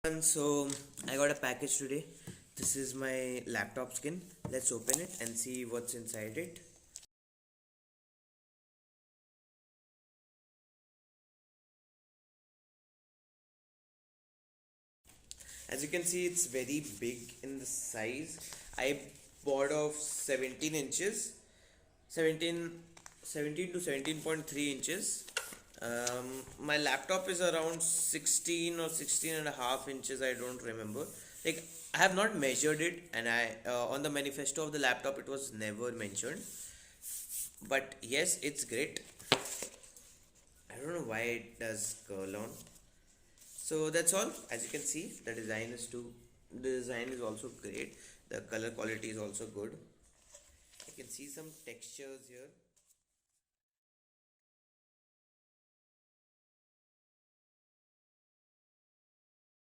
And so I got a package today. This is my laptop skin. Let's open it and see what's inside it. As you can see, it's very big in the size. I bought of 17 inches, 17, 17 to 17.3 inches. My laptop is around 16 or 16 and a half inches. I don't remember. Like, I have not measured it, and I on the manifesto of the laptop it was never mentioned. But yes, it's great. I don't know why it does curl on. So that's all. As you can see, the design is also great. The color quality is also good. You can see some textures here.